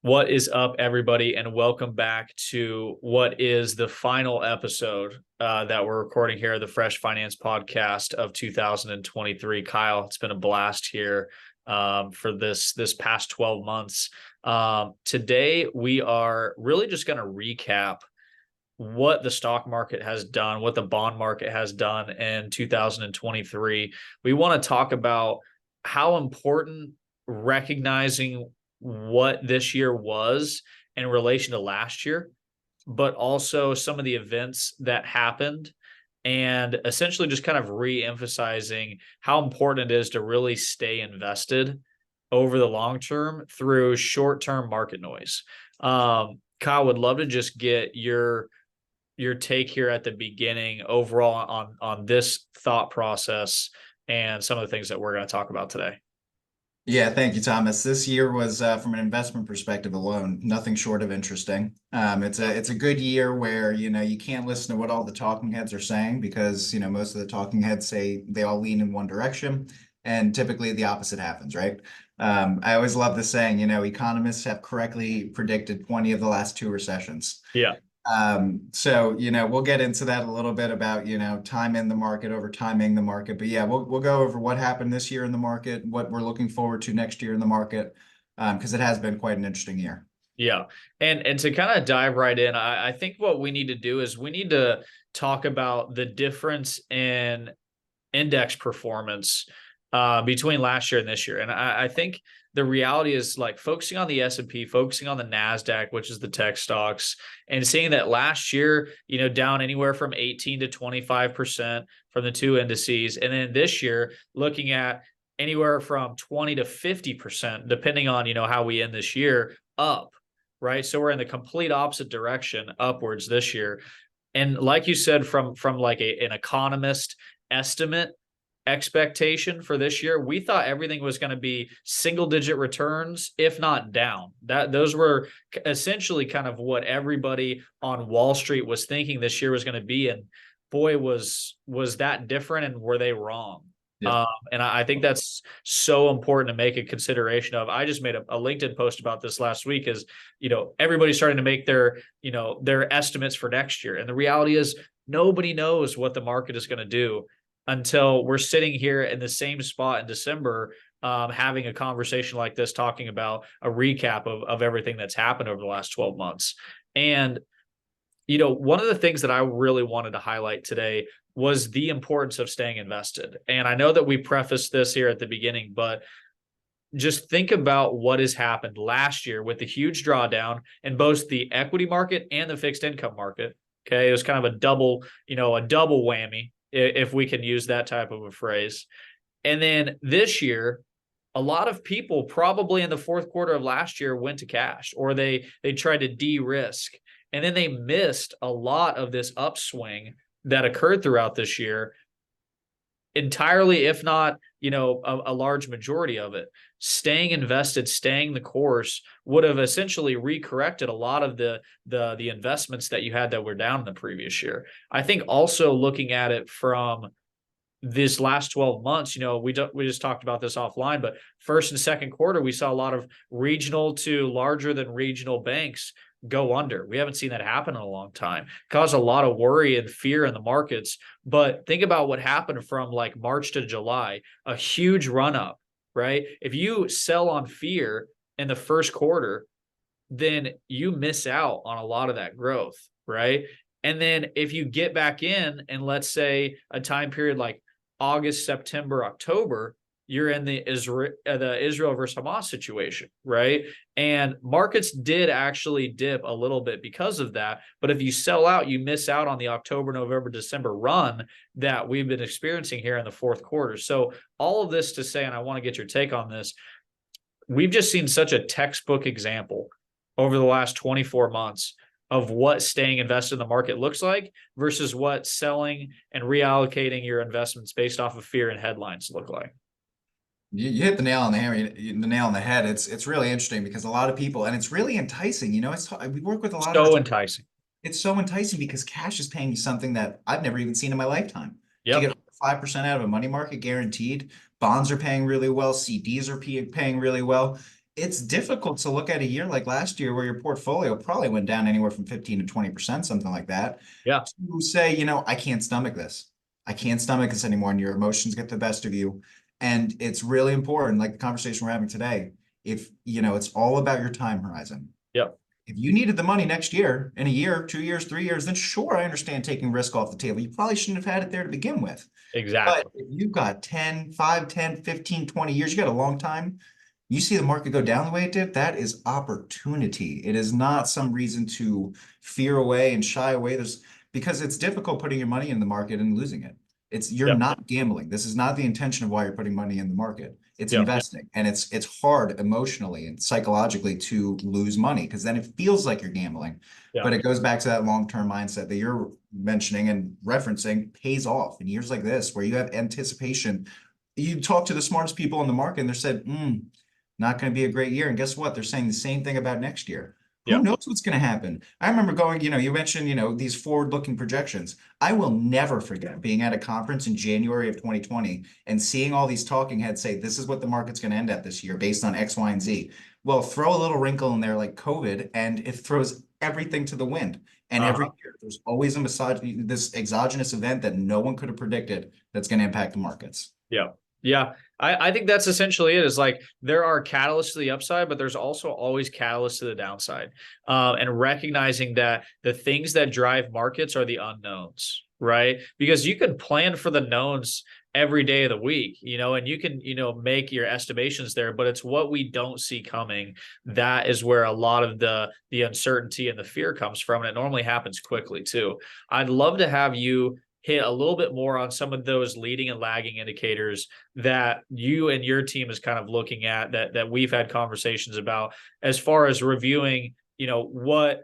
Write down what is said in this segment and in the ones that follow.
What is up, everybody, and welcome back to what is the final episode that we're recording here, the Fresh Finance Podcast of 2023. Kyle, it's been a blast here for this past 12 months. Today, we are really just going to recap what the stock market has done, what the bond market has done in 2023. We want to talk about how important recognizing what this year was in relation to last year, but also some of the events that happened, and essentially just kind of re-emphasizing how important it is to really stay invested over the long term through short-term market noise. Kyle, would love to just get your take here at the beginning overall on this thought process and some of the things that we're going to talk about today. Yeah, thank you, Thomas. This year was, from an investment perspective alone, nothing short of interesting. It's a good year where you can't listen to what all the talking heads are saying because most of the talking heads say they all lean in one direction, and typically the opposite happens, right? I always love the saying, economists have correctly predicted 20 of the last two recessions. Yeah. So we'll get into that a little bit about time in the market over timing the market, but yeah, we'll go over what happened this year in the market, what we're looking forward to next year in the market, because it has been quite an interesting year. Yeah. And to kind of dive right in, I think what we need to do is we need to talk about the difference in index performance between last year and this year. And I think the reality is, like, focusing on the S&P, focusing on the NASDAQ, which is the tech stocks, and seeing that last year, down anywhere from 18 to 25% from the two indices. And then this year, looking at anywhere from 20 to 50%, depending on, how we end this year, up, right? So we're in the complete opposite direction, upwards this year. And like you said, from like an economist estimate expectation for this year, we thought everything was going to be single digit returns, if not down. Those were essentially kind of what everybody on Wall Street was thinking this year was going to be. And boy, was that different, and were they wrong? Yeah. And I think that's so important to make a consideration of. I just made a LinkedIn post about this last week. Is everybody's starting to make their estimates for next year, and the reality is nobody knows what the market is going to do until we're sitting here in the same spot in December, having a conversation like this, talking about a recap of everything that's happened over the last 12 months. And, one of the things that I really wanted to highlight today was the importance of staying invested. And I know that we prefaced this here at the beginning, but just think about what has happened last year with the huge drawdown in both the equity market and the fixed income market. Okay. It was kind of a double whammy, if we can use that type of a phrase. And then this year, a lot of people probably in the fourth quarter of last year went to cash, or they tried to de-risk. And then they missed a lot of this upswing that occurred throughout this year entirely, if not, a large majority of it. Staying invested, staying the course would have essentially recorrected a lot of the investments that you had that were down in the previous year. I think also looking at it from this last 12 months, we just talked about this offline, but first and second quarter, we saw a lot of regional to larger than regional banks go under. We haven't seen that happen in a long time. Caused a lot of worry and fear in the markets. But think about what happened from like March to July, a huge run up, right? If you sell on fear in the first quarter, then you miss out on a lot of that growth, right? And then if you get back in, and let's say a time period like August, September, October, you're in the Israel versus Hamas situation, right? And markets did actually dip a little bit because of that. But if you sell out, you miss out on the October, November, December run that we've been experiencing here in the fourth quarter. So all of this to say, and I want to get your take on this, we've just seen such a textbook example over the last 24 months of what staying invested in the market looks like versus what selling and reallocating your investments based off of fear and headlines look like. You hit the nail on the hammer, the nail on the head. It's really interesting because a lot of people, and it's really enticing. We work with a lot of So enticing. It's so enticing because cash is paying you something that I've never even seen in my lifetime. To Yep. get 5% out of a money market guaranteed, bonds are paying really well, CDs are paying really well. it's difficult to look at a year like last year where your portfolio probably went down anywhere from 15 to 20%, something like that, Yeah, to say, I can't stomach this. I can't stomach this anymore. And your emotions get the best of you. And it's really important, like the conversation we're having today, if, it's all about your time horizon. yep, If you needed the money next year, in a year, 2 years, 3 years, then sure, I understand taking risk off the table. You probably shouldn't have had it there to begin with. But exactly. if you've got 10, 5, 10, 15, 20 years, you got a long time. You see the market go down the way it did, that is opportunity. It is not some reason to fear away and shy away. Because it's difficult putting your money in the market and losing it. You're Yep, not gambling. This is not the intention of why you're putting money in the market. It's yep, investing. And it's hard emotionally and psychologically to lose money because then it feels like you're gambling. yep. But it goes back to that long-term mindset that you're mentioning and referencing pays off in years like this where you have anticipation. You talk to the smartest people in the market and they're said, not going to be a great year. And guess what? They're saying the same thing about next year. Who Yep. knows what's going to happen? I remember going, you mentioned, these forward-looking projections. I will never forget being at a conference in January of 2020 and seeing all these talking heads say, this is what the market's going to end at this year based on X, Y, and Z. Well, throw a little wrinkle in there like COVID, and it throws everything to the wind. And every Uh-huh. year, there's always this exogenous event that no one could have predicted that's going to impact the markets. Yeah. Yeah. I think that's essentially it, is like there are catalysts to the upside, but there's also always catalysts to the downside. And recognizing that the things that drive markets are the unknowns, right? Because you can plan for the knowns every day of the week, and you can, make your estimations there, but it's what we don't see coming. That is where a lot of the uncertainty and the fear comes from. And it normally happens quickly too. I'd love to have you hit a little bit more on some of those leading and lagging indicators that you and your team is kind of looking at, that we've had conversations about, as far as reviewing, what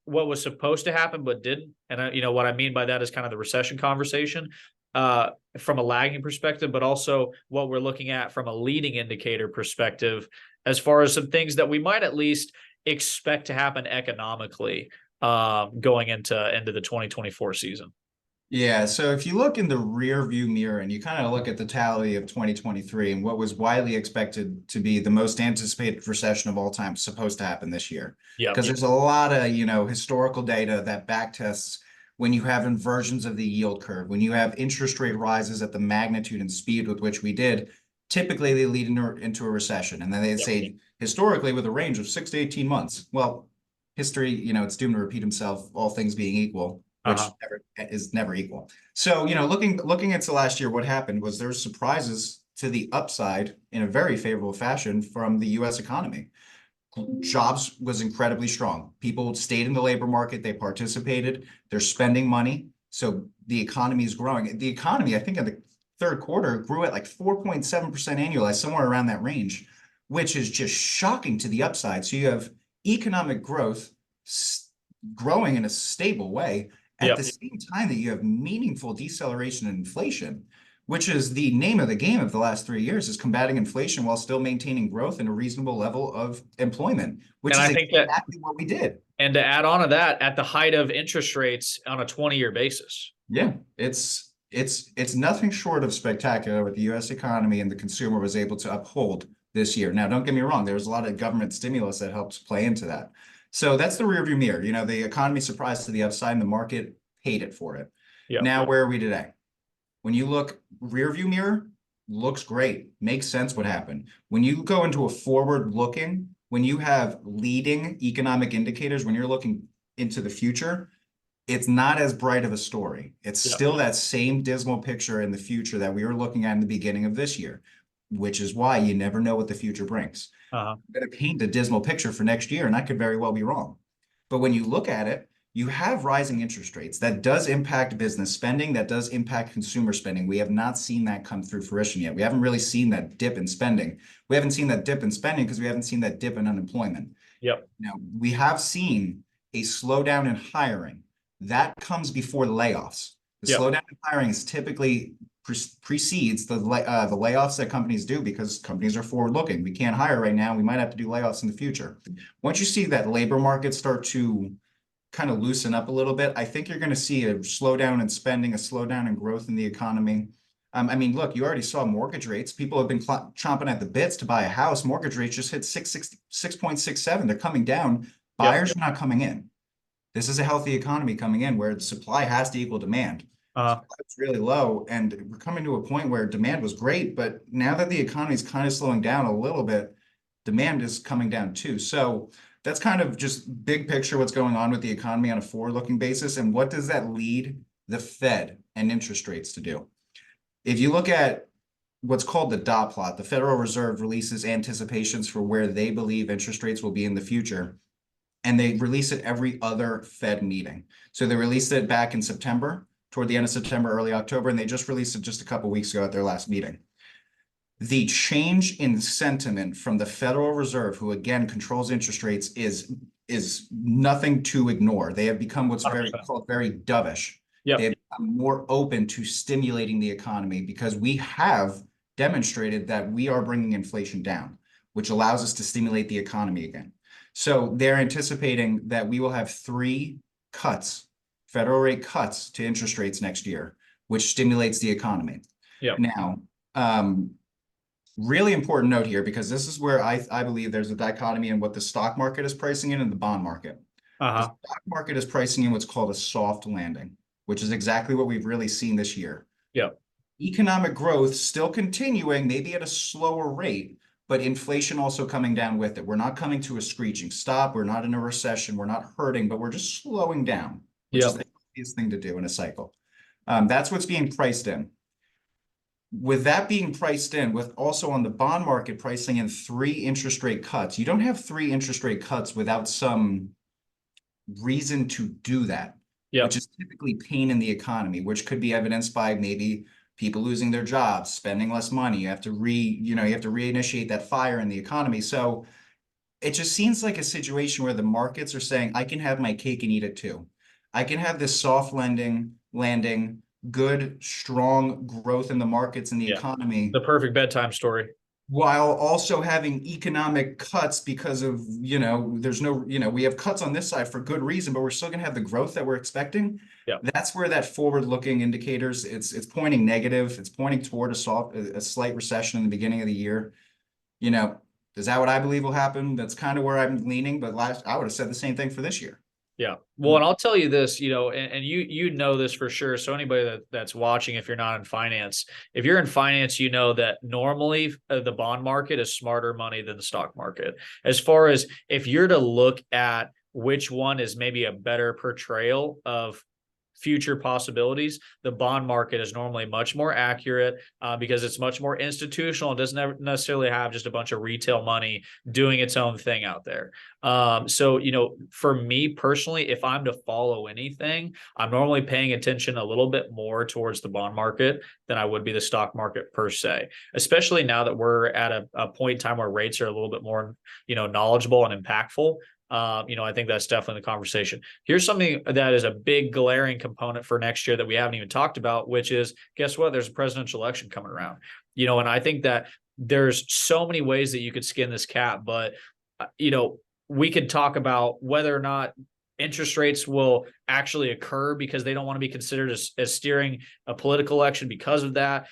was supposed to happen but didn't. And what I mean by that is kind of the recession conversation from a lagging perspective, but also what we're looking at from a leading indicator perspective, as far as some things that we might at least expect to happen economically going into the 2024 season. Yeah, so if you look in the rear view mirror and you kind of look at the tally of 2023 and what was widely expected to be the most anticipated recession of all time supposed to happen this year, Yep. because there's a lot of, historical data that backtests when you have inversions of the yield curve, when you have interest rate rises at the magnitude and speed with which we did, typically they lead into a recession. And then they Yep. say historically with a range of 6 to 18 months. Well, history, it's doomed to repeat himself, all things being equal, which Uh-huh. is never equal. So, looking into last year, what happened was there were surprises to the upside in a very favorable fashion from the US economy. Jobs was incredibly strong. People stayed in the labor market, they participated, they're spending money. So the economy is growing. The economy, I think in the third quarter, grew at like 4.7% annualized, somewhere around that range, which is just shocking to the upside. So you have economic growth growing in a stable way at Yep. the same time that you have meaningful deceleration in inflation, which is the name of the game of the last 3 years, is combating inflation while still maintaining growth and a reasonable level of employment, which And is I think that, exactly what we did. and to add on to that, at the height of interest rates on a 20-year basis. Yeah, it's nothing short of spectacular what the US economy and the consumer was able to uphold this year. Now, don't get me wrong, there's a lot of government stimulus that helps play into that. So that's the rearview mirror. The economy surprised to the upside and the market paid it for it. Yeah. Now, where are we today? When you look rearview mirror, looks great, makes sense what happened. When you go into a forward looking, when you have leading economic indicators, when you're looking into the future, it's not as bright of a story. It's Yeah. still that same dismal picture in the future that we were looking at in the beginning of this year, which is why you never know what the future brings. Uh-huh. I'm going to paint a dismal picture for next year, and I could very well be wrong. But when you look at it, you have rising interest rates. That does impact business spending. That does impact consumer spending. We have not seen that come through fruition yet. We haven't really seen that dip in spending. We haven't seen that dip in spending because we haven't seen that dip in unemployment. Yep. Now, we have seen a slowdown in hiring. That comes before the layoffs. The Yep. slowdown in hiring is typically precedes the layoffs that companies do because companies are forward looking. We can't hire right now. We might have to do layoffs in the future. Once you see that labor market start to kind of loosen up a little bit, I think you're going to see a slowdown in spending, a slowdown in growth in the economy. I mean, look, you already saw mortgage rates. People have been chomping at the bits to buy a house. Mortgage rates just hit 6.67. They're coming down. Yep. Buyers are not coming in. This is a healthy economy coming in where the supply has to equal demand. Uh, Supply is really low, and we're coming to a point where demand was great, but now that the economy is kind of slowing down a little bit, demand is coming down too. So that's kind of just big picture what's going on with the economy on a forward-looking basis, and what does that lead the Fed and interest rates to do? If you look at what's called the dot plot, the Federal Reserve releases anticipations for where they believe interest rates will be in the future, and they release it every other Fed meeting. So they released it back in September, toward the end of September, early October, and they just released it just a couple weeks ago at their last meeting. The change in sentiment from the Federal Reserve, who again controls interest rates, is nothing to ignore. They have become what's very 100%. called very dovish. Yep. They have become more open to stimulating the economy because we have demonstrated that we are bringing inflation down, which allows us to stimulate the economy again. So they're anticipating that we will have 3 cuts, federal rate cuts to interest rates next year, which stimulates the economy. Yep. Now, really important note here, because this is where I believe there's a dichotomy in what the stock market is pricing in and the bond market. The stock market is pricing in what's called a soft landing, which is exactly what we've really seen this year. Yep. Economic growth still continuing, maybe at a slower rate, but inflation also coming down with it. We're not coming to a screeching stop. We're not in a recession. We're not hurting, but we're just slowing down, which is the easiest thing to do in a cycle. That's what's being priced in. With that being priced in, with also on the bond market pricing in 3 interest rate cuts, you don't have 3 interest rate cuts without some reason to do that, which is typically pain in the economy, which could be evidenced by maybe people losing their jobs, spending less money. You have to reinitiate that fire in the economy. So it just seems like a situation where the markets are saying, I can have my cake and eat it too. I can have this soft landing, good, strong growth in the markets and the economy. The perfect bedtime story. While also having economic cuts because of, there's no, we have cuts on this side for good reason, but we're still going to have the growth that we're expecting. That's where that forward-looking indicators, it's pointing negative. It's pointing toward a slight recession in the beginning of the year. Is that what I believe will happen? That's kind of where I'm leaning, but I would have said the same thing for this year. Yeah. Well, and I'll tell you this, and you know this for sure. So anybody that's watching, if you're not in finance, if you're in finance, you know that normally the bond market is smarter money than the stock market. As far as if you're to look at which one is maybe a better portrayal of future possibilities, the bond market is normally much more accurate because it's much more institutional and doesn't necessarily have just a bunch of retail money doing its own thing out there. So, for me personally, if I'm to follow anything, I'm normally paying attention a little bit more towards the bond market than I would be the stock market per se, especially now that we're at a point in time where rates are a little bit more, knowledgeable and impactful. I think that's definitely the conversation. Here's something that is a big glaring component for next year that we haven't even talked about, which is, guess what? There's a presidential election coming around, and I think that there's so many ways that you could skin this cat, but, we could talk about whether or not interest rates will actually occur because they don't want to be considered as steering a political election because of that.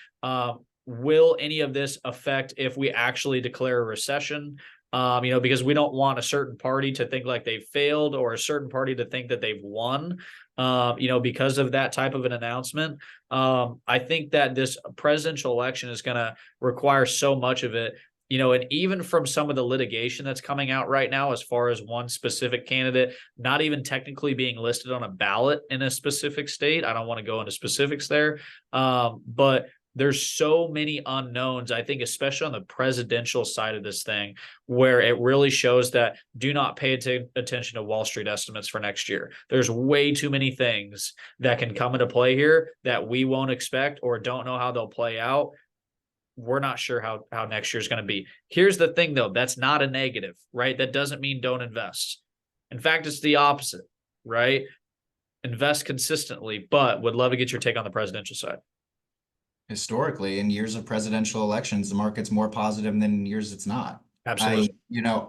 Will any of this affect if we actually declare a recession? Because we don't want a certain party to think like they've failed or a certain party to think that they've won, because of that type of an announcement. I think that this presidential election is going to require so much of it, and even from some of the litigation that's coming out right now, as far as one specific candidate, not even technically being listed on a ballot in a specific state. I don't want to go into specifics there. But there's so many unknowns, I think, especially on the presidential side of this thing, where it really shows that do not pay attention to Wall Street estimates for next year. There's way too many things that can come into play here that we won't expect or don't know how they'll play out. We're not sure how next year's going to be. Here's the thing, though. That's not a negative, right? That doesn't mean don't invest. In fact, it's the opposite, right? Invest consistently, but would love to get your take on the presidential side. Historically, in years of presidential elections, the market's more positive than in years it's not. Absolutely.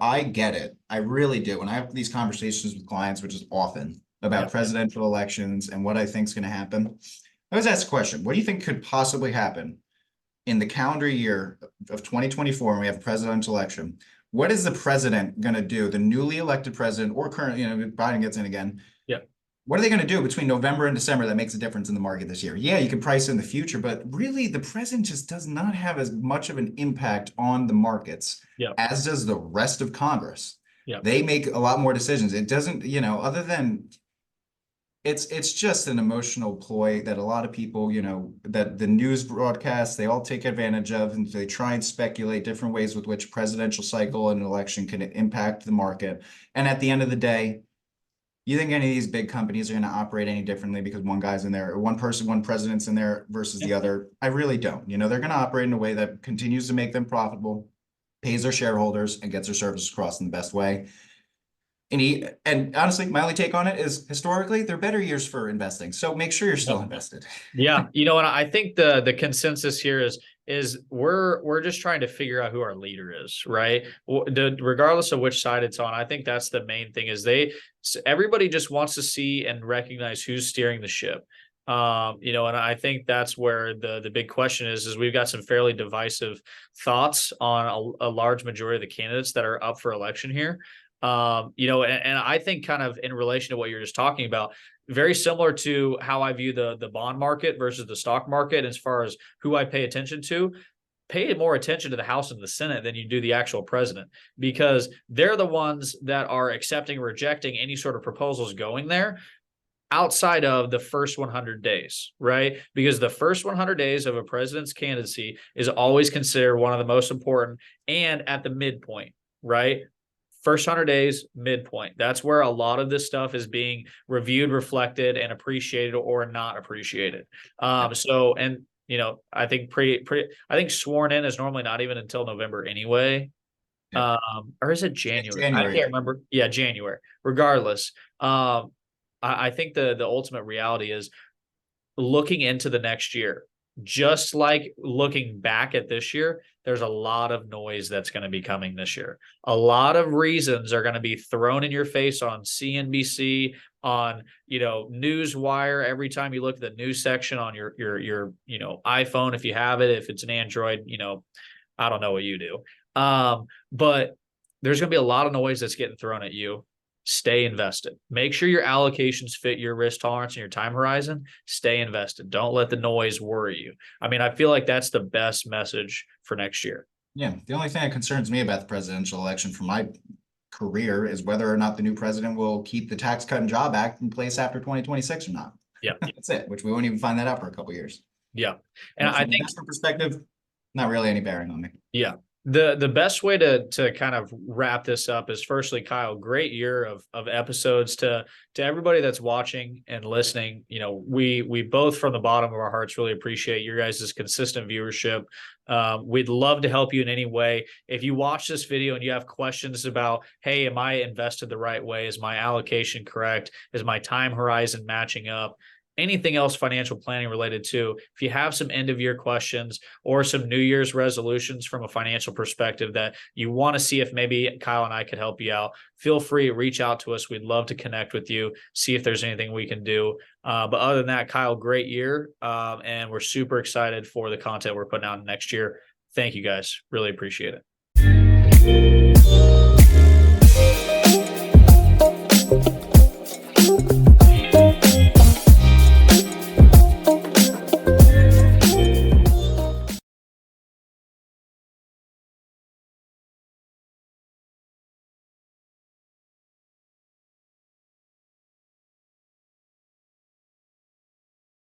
I get it. I really do. When I have these conversations with clients, which is often about presidential elections and what I think is going to happen, I always ask the question, what do you think could possibly happen in the calendar year of 2024, and we have a presidential election, what is the president going to do? The newly elected president or current, Biden gets in again. Yeah. What are they going to do between November and December that makes a difference in the market this year? Yeah, you can price in the future, but really the president just does not have as much of an impact on the markets as does the rest of Congress. They make a lot more decisions. It doesn't, other than it's just an emotional ploy that a lot of people, that the news broadcasts, they all take advantage of, and they try and speculate different ways with which presidential cycle and election can impact the market. And at the end of the day, you think any of these big companies are going to operate any differently because one guy's in there, or one president's in there versus the other? I really don't. They're going to operate in a way that continues to make them profitable, pays their shareholders, and gets their services across in the best way. And honestly, my only take on it is historically, they're better years for investing. So make sure you're still invested. Yeah. And I think the consensus here is we're just trying to figure out who our leader is, right? Regardless of which side it's on. I think that's the main thing is everybody just wants to see and recognize who's steering the ship. And I think that's where the big question is we've got some fairly divisive thoughts on a large majority of the candidates that are up for election here. And I think kind of in relation to what you're just talking about, very similar to how I view the bond market versus the stock market, as far as who I pay attention to. Pay more attention to the House and the Senate than you do the actual president, because they're the ones that are accepting or rejecting any sort of proposals going there outside of the first 100 days, right? Because the first 100 days of a president's candidacy is always considered one of the most important, and at the midpoint, right? First 100 days, midpoint. That's where a lot of this stuff is being reviewed, reflected, and appreciated or not appreciated. I think I think sworn in is normally not even until November anyway. Or is it January? I can't remember. Yeah, January. Regardless, I think the ultimate reality is looking into the next year. Just like looking back at this year, there's a lot of noise that's going to be coming this year. A lot of reasons are going to be thrown in your face on CNBC, on, Newswire. Every time you look at the news section on your iPhone, if you have it, if it's an Android, I don't know what you do. But there's going to be a lot of noise that's getting thrown at you. Stay invested. Make sure your allocations fit your risk tolerance and your time horizon. Stay invested. Don't let the noise worry you. I feel like that's the best message for next year. Yeah. The only thing that concerns me about the presidential election from my career is whether or not the new president will keep the Tax Cut and Job Act in place after 2026 or not. Yeah. That's it, which we won't even find that out for a couple of years. Yeah. And I think from perspective, not really any bearing on me. Yeah. The best way to kind of wrap this up is, firstly, Kyle, great year of episodes. To everybody that's watching and listening, we both from the bottom of our hearts really appreciate your guys' consistent viewership. We'd love to help you in any way. If you watch this video and you have questions about, hey, am I invested the right way? Is my allocation correct? Is my time horizon matching up? Anything else financial planning related to, if you have some end of year questions or some New Year's resolutions from a financial perspective that you want to see if maybe Kyle and I could help you out, feel free to reach out to us. We'd love to connect with you, see if there's anything we can do. But other than that, Kyle, great year. And we're super excited for the content we're putting out next year. Thank you guys. Really appreciate it.